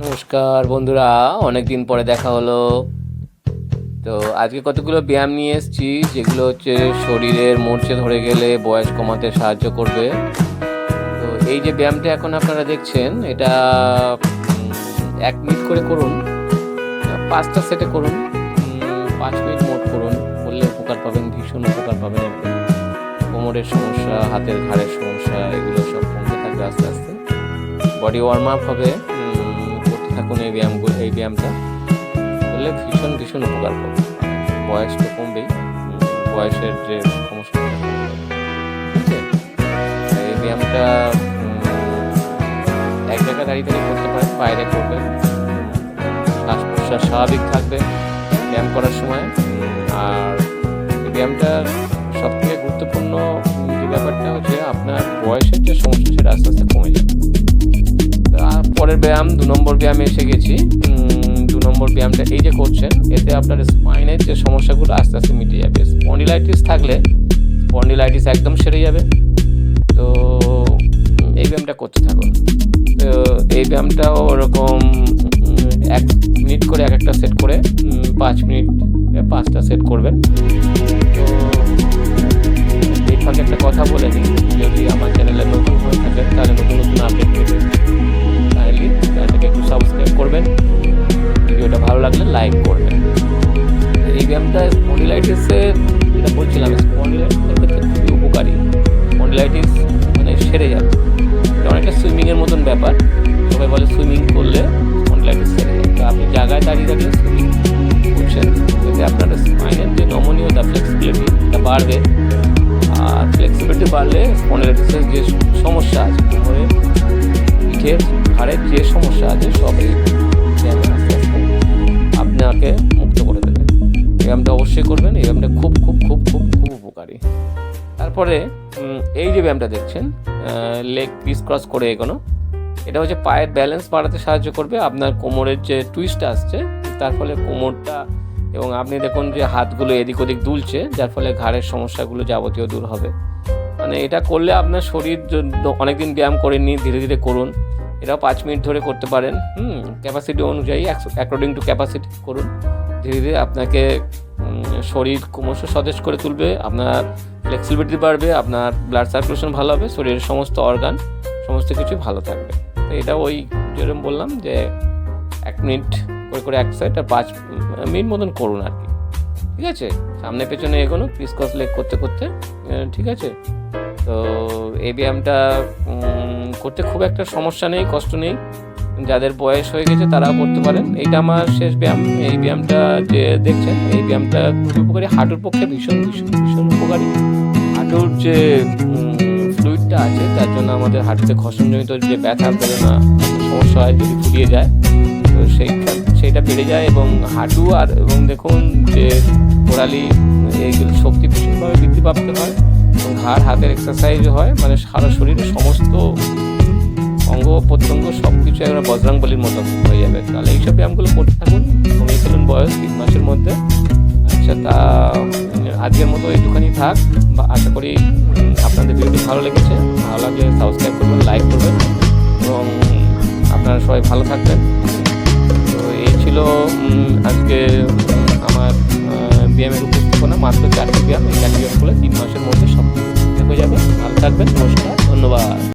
নমস্কার বন্ধুরা, অনেক দিন পরে দেখা হলো। তো আজকে কতগুলো ব্যায়াম নিয়ে এসেছি, যেগুলো হচ্ছে শরীরের মরচে ধরে গেলে বয়স কমাতে সাহায্য করবে। তো এই যে ব্যায়ামটা এখন আপনারা দেখছেন, এটা 1 মিনিট করে করুন, 5টা সেটে করুন, 5 মিনিট মোট করুন। করলে উপকার পাবেন, ভীষণ উপকার পাবেন। একদম কোমরের সমস্যা, হাতের ঘাড়ের সমস্যা, এগুলো সব কমতে থাকবে আস্তে আস্তে। বডি ওয়ার্ম আপ হবে। করতে থাকুন এই ব্যায়ামটা করলে ভীষণ ভীষণ উপকার পাবে। বয়স তো কমবেই, বয়সের যে সমস্যা, ঠিক আছে। এই ব্যায়ামটা এক জায়গায় দাঁড়িয়ে দাঁড়িয়ে করতে পারেন, বাইরে করবেন। শ্বাস প্রশ্বাস স্বাভাবিক থাকবে ব্যায়াম করার সময়। আর এই ব্যায়ামটার সবথেকে গুরুত্বপূর্ণ যে ব্যাপারটা হচ্ছে, আপনার বয়সের যে সমস্যা সেটা আস্তে আস্তে কমে যাবে। পরের ব্যায়াম 2 নম্বর ব্যায়ামে এসে গেছি। 2 নম্বর ব্যায়ামটা এই যে করছেন, এতে আপনার স্পাইনের যে সমস্যাগুলো আস্তে আস্তে মিটে যাবে। স্পন্ডিলাইটিস থাকলে স্পন্ডিলাইটিস একদম সেরে যাবে। তো এই ব্যায়ামটা করতে থাকুন। তো এই ব্যায়ামটাও ওরকম 1 মিনিট করে একটা সেট করে 5 মিনিট 5টা সেট করবেন। তো এই ফাঁকে একটা কথা বলে নিই, যদি আমার চ্যানেলে নতুন হয়ে থাকেন তাহলে নতুন নতুন আপডেট পেতে চ্যানেলটাকে একটু সাবস্ক্রাইব করবেন। ভিডিওটা ভালো লাগলে লাইক করবেন। এই ব্যায়ামটা স্পন্ডিলাইটিসে যেটা বলছিলাম, স্পন্ডিলাইটিসের ক্ষেত্রে খুবই উপকারী। স্পন্ডিলাইটিস মানে সেরে যাবে। এটা অনেকটা সুইমিংয়ের মতন ব্যাপার। সবাই বলে সুইমিং করলে স্পন্ডিলাইটিস সেরে যায়। তো আপনি জায়গায় দাঁড়িয়ে দাঁড়িয়ে সুইমিং করছেন, এতে আপনার স্পাইনের যে নমনীয়তা, ফ্লেক্সিবিলিটি, এটা বাড়বে। আর ফ্লেক্সিবিলিটি বাড়লে স্পন্ডিলাইটিসের যে সমস্যা আছে, কোমরের, পিঠের, ঘাড়ের যে সমস্যা আছে, সব এই ব্যায়ামে আস্তে আস্তে আপনাকে মুক্ত করে দেবে। এই ব্যায়ামটা অবশ্যই করবেন। এই ব্যায়ামটা খুব খুব খুব খুব খুব উপকারী। তারপরে এই যে ব্যায়ামটা দেখছেন, লেগ ক্রিস ক্রস করে এগোনো, এটা হচ্ছে পায়ের ব্যালেন্স বাড়াতে সাহায্য করবে। আপনার কোমরের যে টুইস্টটা আসছে, তার ফলে কোমরটা, এবং আপনি দেখুন যে হাতগুলো এদিক ওদিক দুলছে, যার ফলে ঘাড়ের সমস্যাগুলো যাবতীয় দূর হবে। মানে এটা করলে আপনার শরীর অনেকদিন ব্যায়াম করেননি, ধীরে ধীরে করুন। এটাও 5 মিনিট ধরে করতে পারেন। ক্যাপাসিটি অনুযায়ী, অ্যাকর্ডিং টু ক্যাপাসিটি করুন। ধীরে ধীরে আপনাকে শরীর ক্রমশ সতেজ করে তুলবে, আপনার ফ্লেক্সিবিলিটি বাড়বে, আপনার ব্লাড সার্কুলেশন ভালো হবে, শরীরের সমস্ত অর্গান, সমস্ত কিছু ভালো থাকবে। তো এটা ওই যেরকম বললাম যে 1 মিনিট করে এক সাইড আর 5 মিনিট মতন করুন আর কি, ঠিক আছে। সামনে পেছনে এগোনো, ক্রিস ক্রস লেগ করতে করতে, ঠিক আছে। তো এই ব্যায়ামটা করতে খুব একটা সমস্যা নেই, কষ্ট নেই। যাদের বয়স হয়ে গেছে তারাও করতে পারেন। এইটা আমার শেষ ব্যায়াম। এই ব্যায়ামটা যে দেখছেন, এই ব্যায়ামটা খুবই উপকারী, হাঁটুর পক্ষে ভীষণ ভীষণ ভীষণ উপকারী। হাঁটুর যে ফ্লুইডটা আছে, তার জন্য আমাদের হাঁটুতে ঘর্ষণজনিত যে ব্যথা বেদনা সমস্যা হয়, যদি ফুরিয়ে যায়, তো সেইটা বেড়ে যায়। এবং হাঁটু এবং দেখুন যে গোড়ালি, এইগুলো শক্তি ভীষণভাবে বৃদ্ধিপ্রাপ্ত হয়। এবং ঘাড় হাতের এক্সারসাইজ হয়, মানে সারা শরীরের সমস্ত অঙ্গ প্রত্যঙ্গ সব কিছু একবার বজরংবলীর মতো হয়ে যাবে। তাহলে এইসব ব্যায়ামগুলো করতে থাকুন, কমিয়ে ফেলুন বয়স 3 মাসের মধ্যে। আচ্ছা, তা আজকের মতো এইটুখানি থাক। আশা করি আপনাদের ভিডিওটি ভালো লেগেছে। ভালো লাগলে সাবস্ক্রাইব করবেন, লাইক করবেন, এবং আপনারা সবাই ভালো থাকবেন। তো এই ছিল আজকে আমার ব্যায়ামের উপস্থাপনা। মাত্র 4টি ব্যায়াম, এই 4টি ব্যায়াম করলে 3 মাসের মধ্যে সব হয়ে যাবে। ভালো থাকবেন, নমস্কার, ধন্যবাদ।